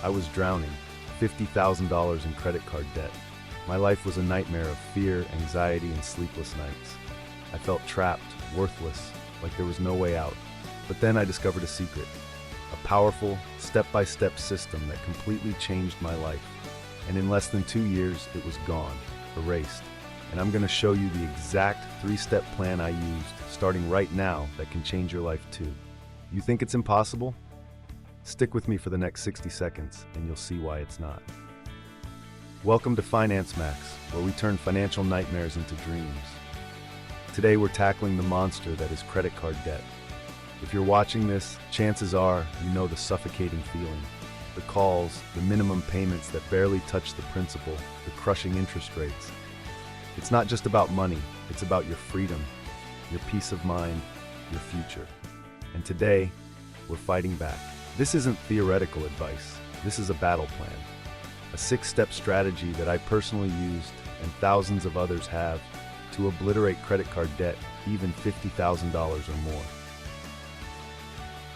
I was drowning, $50,000 in credit card debt. My life was a nightmare of fear, anxiety, and sleepless nights. I felt trapped, worthless, like there was no way out. But then I discovered a secret, a powerful, step-by-step system that completely changed my life. And in less than 2 years, it was gone, erased. And I'm going to show you the exact 3-step plan I used, starting right now, that can change your life too. You think it's impossible? Stick with me for the next 60 seconds, and you'll see why it's not. Welcome to Finance Max, where we turn financial nightmares into dreams. Today we're tackling the monster that is credit card debt. If you're watching this, chances are you know the suffocating feeling. The calls, the minimum payments that barely touch the principal, the crushing interest rates. It's not just about money, it's about your freedom, your peace of mind, your future. And today, we're fighting back. This isn't theoretical advice, this is a battle plan. A 6-step strategy that I personally used, and thousands of others have, to obliterate credit card debt, even $50,000 or more.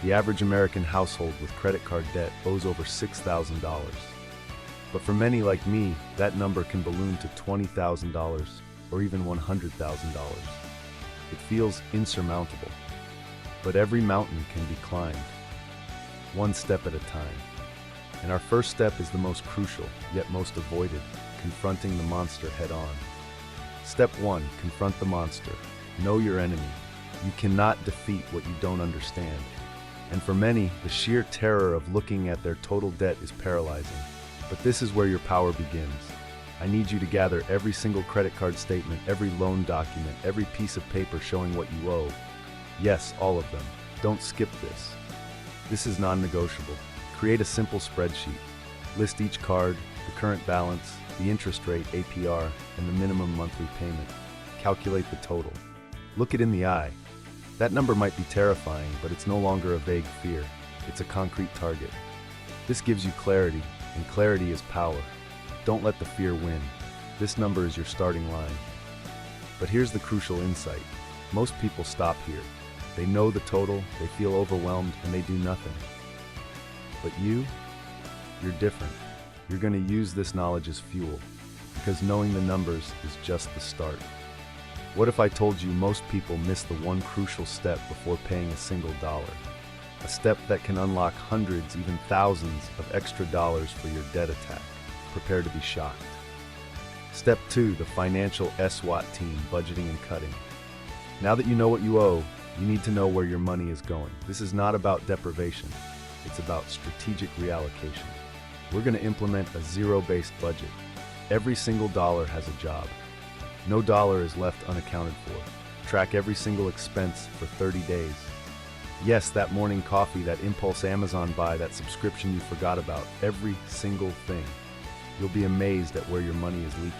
The average American household with credit card debt owes over $6,000. But for many like me, that number can balloon to $20,000 or even $100,000. It feels insurmountable. But every mountain can be climbed, one step at a time. And our first step is the most crucial, yet most avoided, confronting the monster head-on. Step 1, confront the monster. Know your enemy. You cannot defeat what you don't understand. And for many, the sheer terror of looking at their total debt is paralyzing. But this is where your power begins. I need you to gather every single credit card statement, every loan document, every piece of paper showing what you owe. Yes, all of them. Don't skip this. This is non-negotiable. Create a simple spreadsheet. List each card, the current balance, the interest rate, APR, and the minimum monthly payment. Calculate the total. Look it in the eye. That number might be terrifying, but it's no longer a vague fear. It's a concrete target. This gives you clarity, and clarity is power. Don't let the fear win. This number is your starting line. But here's the crucial insight. Most people stop here. They know the total, they feel overwhelmed, and they do nothing. But you're different. You're going to use this knowledge as fuel, because knowing the numbers is just the start. What if I told you most people miss the one crucial step before paying a single dollar? A step that can unlock hundreds, even thousands of extra dollars for your debt attack. Prepare to be shocked. Step 2, the financial SWAT team, budgeting and cutting. Now that you know what you owe, you need to know where your money is going. This is not about deprivation. It's about strategic reallocation. We're going to implement a zero-based budget. Every single dollar has a job. No dollar is left unaccounted for. Track every single expense for 30 days. Yes, that morning coffee, that impulse Amazon buy, that subscription you forgot about, every single thing. You'll be amazed at where your money is leaking.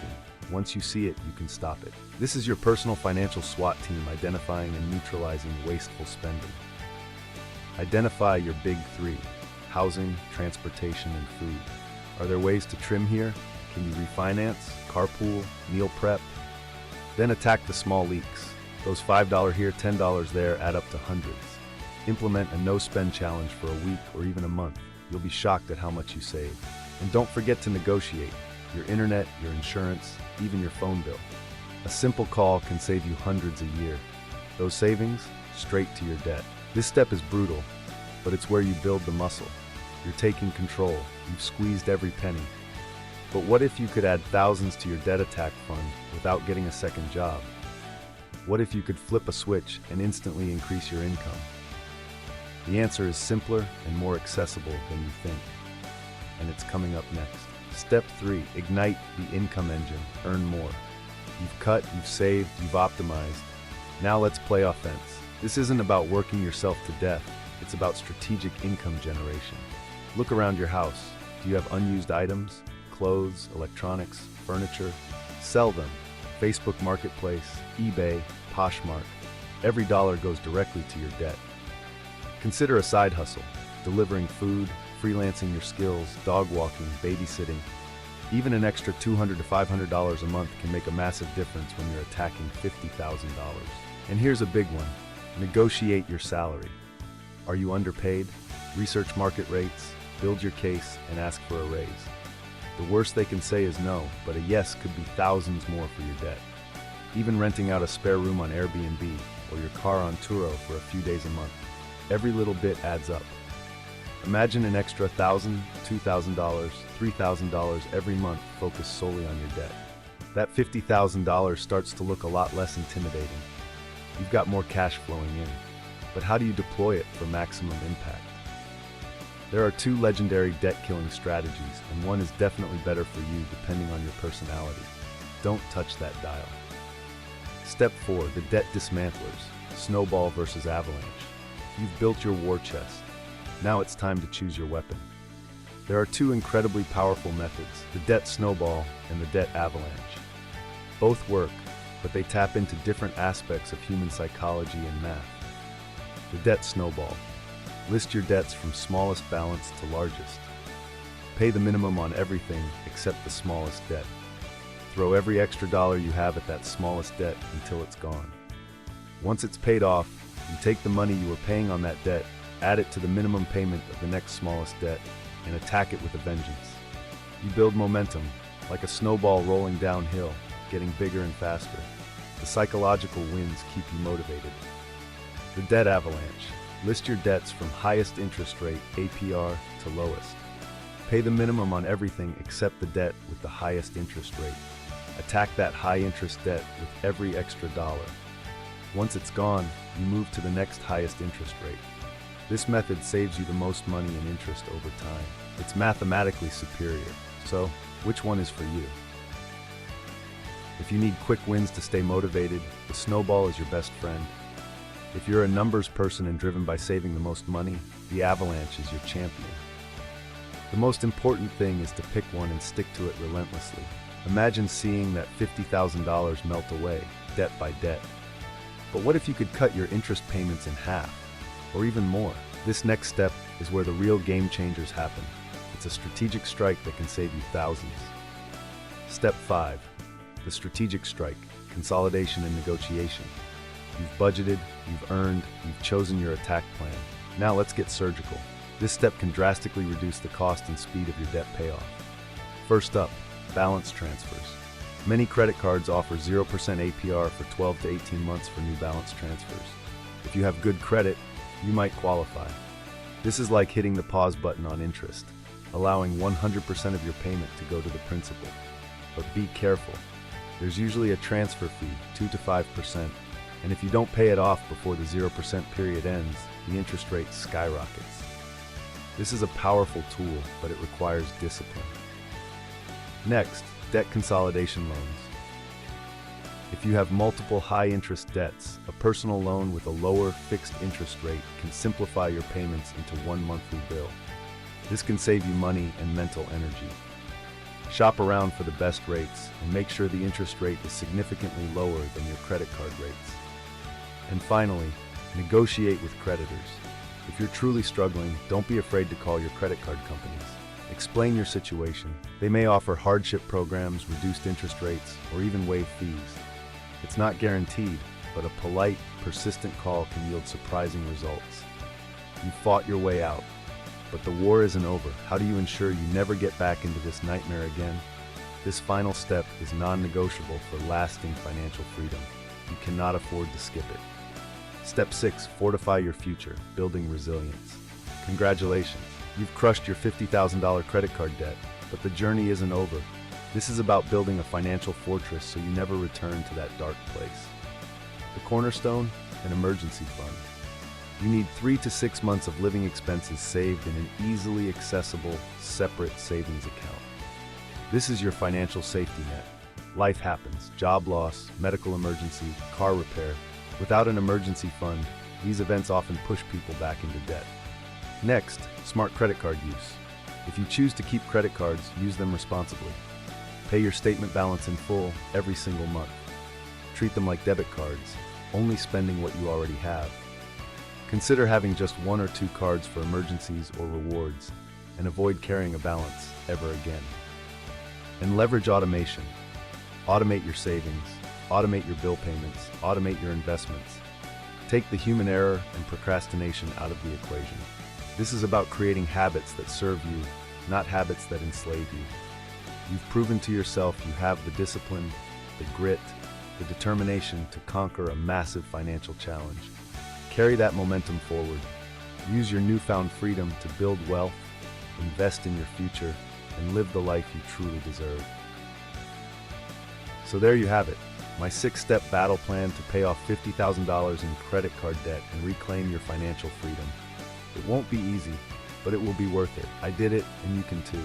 Once you see it, you can stop it. This is your personal financial SWAT team, identifying and neutralizing wasteful spending. Identify your big 3, housing, transportation, and food. Are there ways to trim here? Can you refinance, carpool, meal prep? Then attack the small leaks. Those $5 here, $10 there add up to hundreds. Implement a no-spend challenge for a week or even a month. You'll be shocked at how much you save. And don't forget to negotiate. Your internet, your insurance, even your phone bill. A simple call can save you hundreds a year. Those savings, straight to your debt. This step is brutal, but it's where you build the muscle. You're taking control. You've squeezed every penny. But what if you could add thousands to your debt attack fund without getting a second job? What if you could flip a switch and instantly increase your income? The answer is simpler and more accessible than you think. And it's coming up next. Step 3, ignite the income engine, earn more. You've cut, you've saved, you've optimized. Now let's play offense. This isn't about working yourself to death. It's about strategic income generation. Look around your house. Do you have unused items? Clothes, electronics, furniture? Sell them. Facebook Marketplace, eBay, Poshmark. Every dollar goes directly to your debt. Consider a side hustle, delivering food, freelancing your skills, dog walking, babysitting. Even an extra $200 to $500 a month can make a massive difference when you're attacking $50,000. And here's a big one. Negotiate your salary. Are you underpaid? research market rates, build your case, and ask for a raise. The worst they can say is no, but a yes could be thousands more for your debt. Even renting out a spare room on Airbnb or your car on Turo for a few days a month. Every little bit adds up. Imagine an extra $1,000, $2,000, $3,000 every month focused solely on your debt. That $50,000 starts to look a lot less intimidating. You've got more cash flowing in. But how do you deploy it for maximum impact? There are two legendary debt-killing strategies, and one is definitely better for you depending on your personality. Don't touch that dial. Step 4, the debt dismantlers. Snowball versus Avalanche. You've built your war chest. Now it's time to choose your weapon. There are two incredibly powerful methods, the debt snowball and the debt avalanche. Both work, but they tap into different aspects of human psychology and math. The debt snowball. List your debts from smallest balance to largest. Pay the minimum on everything except the smallest debt. Throw every extra dollar you have at that smallest debt until it's gone. Once it's paid off, you take the money you were paying on that debt, add it to the minimum payment of the next smallest debt, and attack it with a vengeance. You build momentum, like a snowball rolling downhill, getting bigger and faster. The psychological wins keep you motivated. The debt avalanche. List your debts from highest interest rate, APR, to lowest. Pay the minimum on everything except the debt with the highest interest rate. Attack that high interest debt with every extra dollar. Once it's gone, you move to the next highest interest rate. This method saves you the most money in interest over time. It's mathematically superior, so which one is for you? If you need quick wins to stay motivated, the snowball is your best friend. If you're a numbers person and driven by saving the most money, the avalanche is your champion. The most important thing is to pick one and stick to it relentlessly. Imagine seeing that $50,000 melt away, debt by debt. But what if you could cut your interest payments in half, or even more? This next step is where the real game changers happen. It's a strategic strike that can save you thousands. Step 5. The strategic strike, consolidation and negotiation. You've budgeted, you've earned, you've chosen your attack plan. Now let's get surgical. This step can drastically reduce the cost and speed of your debt payoff. First up, balance transfers. Many credit cards offer 0% APR for 12 to 18 months for new balance transfers. If you have good credit, you might qualify. This is like hitting the pause button on interest, allowing 100% of your payment to go to the principal. But be careful. There's usually a transfer fee, 2 to 5%, and if you don't pay it off before the 0% period ends, the interest rate skyrockets. This is a powerful tool, but it requires discipline. Next, debt consolidation loans. If you have multiple high-interest debts, a personal loan with a lower fixed interest rate can simplify your payments into one monthly bill. This can save you money and mental energy. Shop around for the best rates and make sure the interest rate is significantly lower than your credit card rates. And finally, negotiate with creditors. If you're truly struggling, don't be afraid to call your credit card companies. Explain your situation. They may offer hardship programs, reduced interest rates, or even waive fees. It's not guaranteed, but a polite, persistent call can yield surprising results. You fought your way out, but the war isn't over. How do you ensure you never get back into this nightmare again? This final step is non-negotiable for lasting financial freedom. You cannot afford to skip it. Step 6, fortify your future, building resilience. Congratulations, you've crushed your $50,000 credit card debt, but the journey isn't over. This is about building a financial fortress so you never return to that dark place. The cornerstone, an emergency fund. You need 3 to 6 months of living expenses saved in an easily accessible, separate savings account. This is your financial safety net. Life happens, job loss, medical emergency, car repair. Without an emergency fund, these events often push people back into debt. Next, smart credit card use. If you choose to keep credit cards, use them responsibly. Pay your statement balance in full every single month. Treat them like debit cards, only spending what you already have. Consider having just 1 or 2 cards for emergencies or rewards, and avoid carrying a balance ever again. And leverage automation. Automate your savings, automate your bill payments, automate your investments. Take the human error and procrastination out of the equation. This is about creating habits that serve you, not habits that enslave you. You've proven to yourself you have the discipline, the grit, the determination to conquer a massive financial challenge. Carry that momentum forward. Use your newfound freedom to build wealth, invest in your future, and live the life you truly deserve. So there you have it, my 6-step battle plan to pay off $50,000 in credit card debt and reclaim your financial freedom. It won't be easy, but it will be worth it. I did it, and you can too.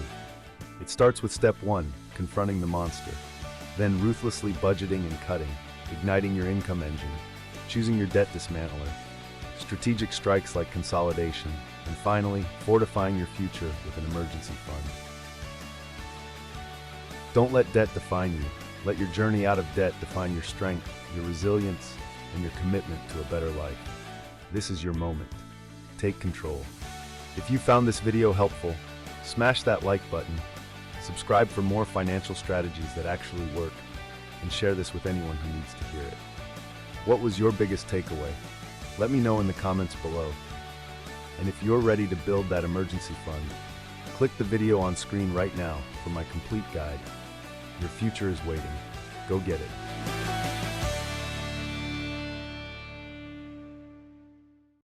It starts with step 1, confronting the monster. Then ruthlessly budgeting and cutting, igniting your income engine, choosing your debt dismantler, strategic strikes like consolidation, and finally, fortifying your future with an emergency fund. Don't let debt define you. Let your journey out of debt define your strength, your resilience, and your commitment to a better life. This is your moment. Take control. If you found this video helpful, smash that like button, subscribe for more financial strategies that actually work, and share this with anyone who needs to hear it. What was your biggest takeaway? Let me know in the comments below. And if you're ready to build that emergency fund, click the video on screen right now for my complete guide. Your future is waiting. Go get it.